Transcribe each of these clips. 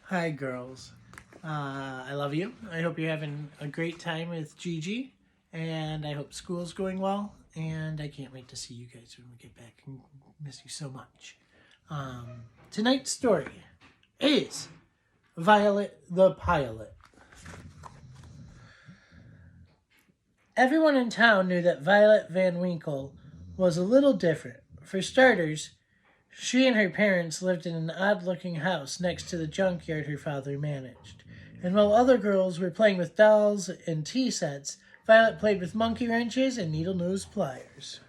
Hi, girls. I love you. I hope you're having a great time with Gigi, and I hope school's going well. And I can't wait to see you guys when we get back. And miss you so much. Tonight's story is Violet the Pilot. Everyone in town knew that Violet Van Winkle was a little different. For starters, she and her parents lived in an odd-looking house next to the junkyard her father managed. And while other girls were playing with dolls and tea sets, Violet played with monkey wrenches and needle-nose pliers.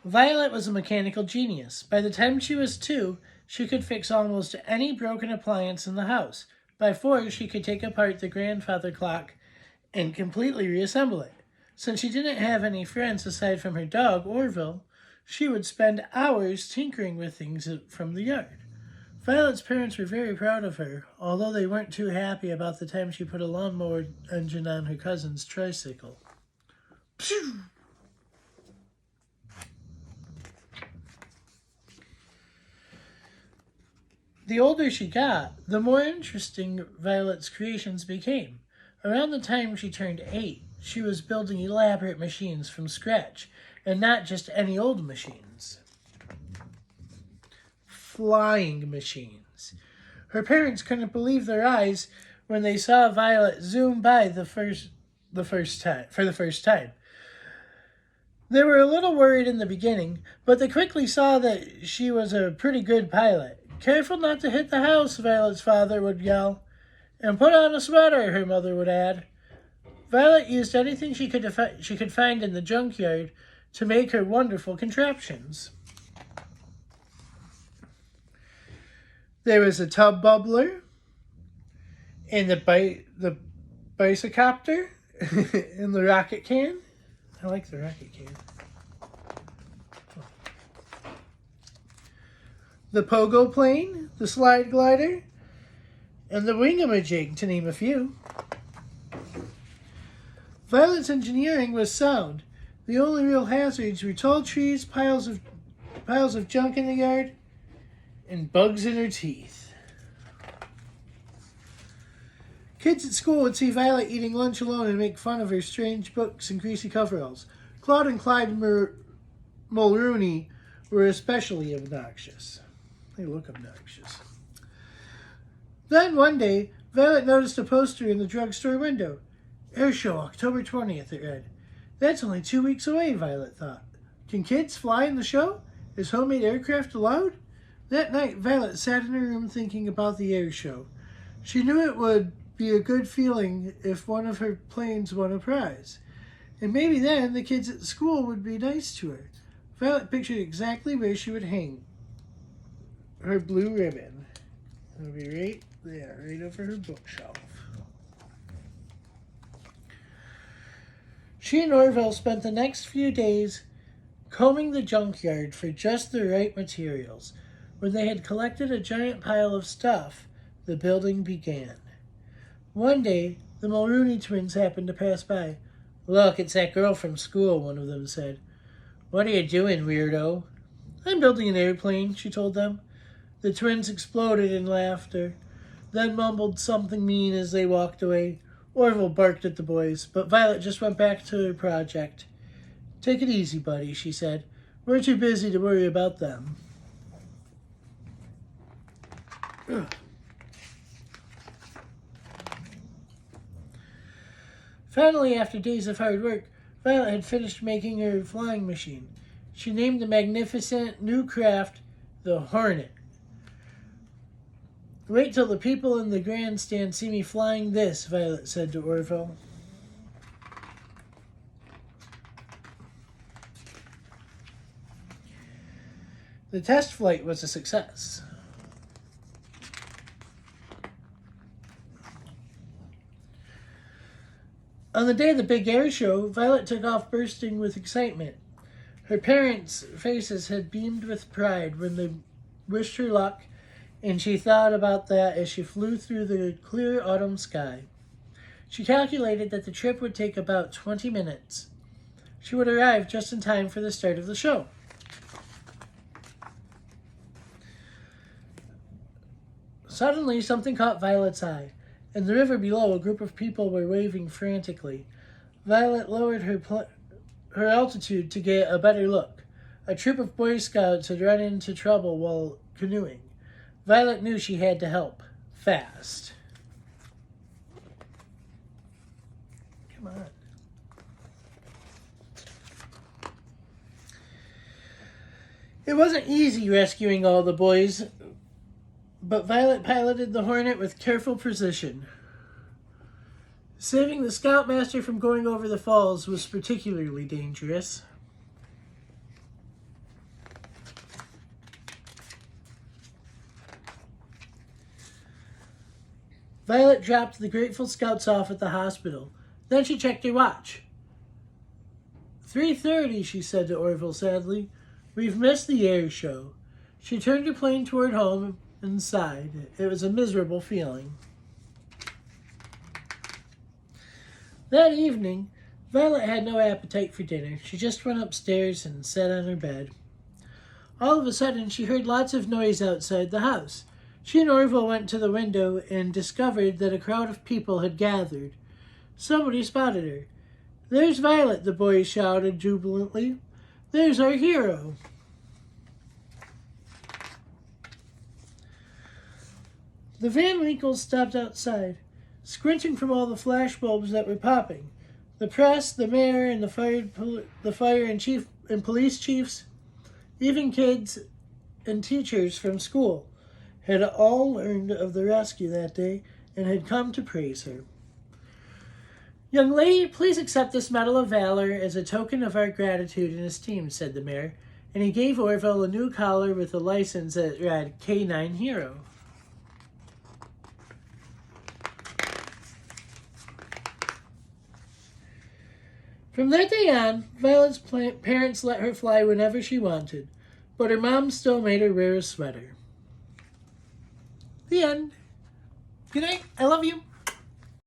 Violet was a mechanical genius. By the time she was 2, she could fix almost any broken appliance in the house. By 4, she could take apart the grandfather clock and completely reassemble it. Since she didn't have any friends aside from her dog, Orville, she would spend hours tinkering with things from the yard. Violet's parents were very proud of her, although they weren't too happy about the time she put a lawnmower engine on her cousin's tricycle. Phew! The older she got, the more interesting Violet's creations became. Around the time she turned 8, she was building elaborate machines from scratch, and not just any old machines. Flying machines. Her parents couldn't believe their eyes when they saw Violet zoom by for the first time. They were a little worried in the beginning, but they quickly saw that she was a pretty good pilot. "Careful not to hit the house," Violet's father would yell. "And put on a sweater," her mother would add. Violet used anything she could find in the junkyard to make her wonderful contraptions. There was a tub bubbler, and the bicycopter, and the rocket can. I like the rocket can. The pogo plane, the slide glider, and the wingamajig, to name a few. Violet's engineering was sound. The only real hazards were tall trees, piles of junk in the yard, and bugs in her teeth. Kids at school would see Violet eating lunch alone and make fun of her strange books and greasy coveralls. Claude and Clyde Mulrooney were especially obnoxious. They look obnoxious. Then one day, Violet noticed a poster in the drugstore window. "Air Show, October 20th, it read. That's only 2 weeks away, Violet thought. Can kids fly in the show? Is homemade aircraft allowed? That night, Violet sat in her room thinking about the air show. She knew it would be a good feeling if one of her planes won a prize. And maybe then the kids at school would be nice to her. Violet pictured exactly where she would hang her blue ribbon. It would be right there, right over her bookshelf. She and Orville spent the next few days combing the junkyard for just the right materials. When they had collected a giant pile of stuff, the building began. One day, the Mulrooney twins happened to pass by. "Look, it's that girl from school," one of them said. "What are you doing, weirdo?" "I'm building an airplane," she told them. The twins exploded in laughter, then mumbled something mean as they walked away. Orville barked at the boys, but Violet just went back to her project. "Take it easy, buddy," she said. "We're too busy to worry about them." Finally, after days of hard work, Violet had finished making her flying machine. She named the magnificent new craft the Hornet. "Wait till the people in the grandstand see me flying this," Violet said to Orville. The test flight was a success. On the day of the big air show, Violet took off bursting with excitement. Her parents' faces had beamed with pride when they wished her luck, and she thought about that as she flew through the clear autumn sky. She calculated that the trip would take about 20 minutes. She would arrive just in time for the start of the show. Suddenly, something caught Violet's eye. In the river below, a group of people were waving frantically. Violet lowered her altitude to get a better look. A troop of Boy Scouts had run into trouble while canoeing. Violet knew she had to help. Fast. Come on. It wasn't easy rescuing all the boys, but Violet piloted the Hornet with careful precision. Saving the Scoutmaster from going over the falls was particularly dangerous. Violet dropped the grateful Scouts off at the hospital. Then she checked her watch. 3:30, she said to Orville sadly. We've missed the air show. She turned her plane toward home and sighed. It was a miserable feeling. That evening, Violet had no appetite for dinner. She just went upstairs and sat on her bed. All of a sudden, she heard lots of noise outside the house. She and Orville went to the window and discovered that a crowd of people had gathered. Somebody spotted her. There's Violet, the boys shouted jubilantly. There's our hero. The Van Winkles stopped outside, squinting from all the flash bulbs that were popping. The press, the mayor, and the fire and police chiefs, even kids and teachers from school, had all learned of the rescue that day and had come to praise her. Young lady, please accept this Medal of Valor as a token of our gratitude and esteem, said the mayor, and he gave Orville a new collar with a license that read K9 Hero. From that day on, Violet's parents let her fly whenever she wanted, but her mom still made her wear a sweater. The end. Good night. I love you.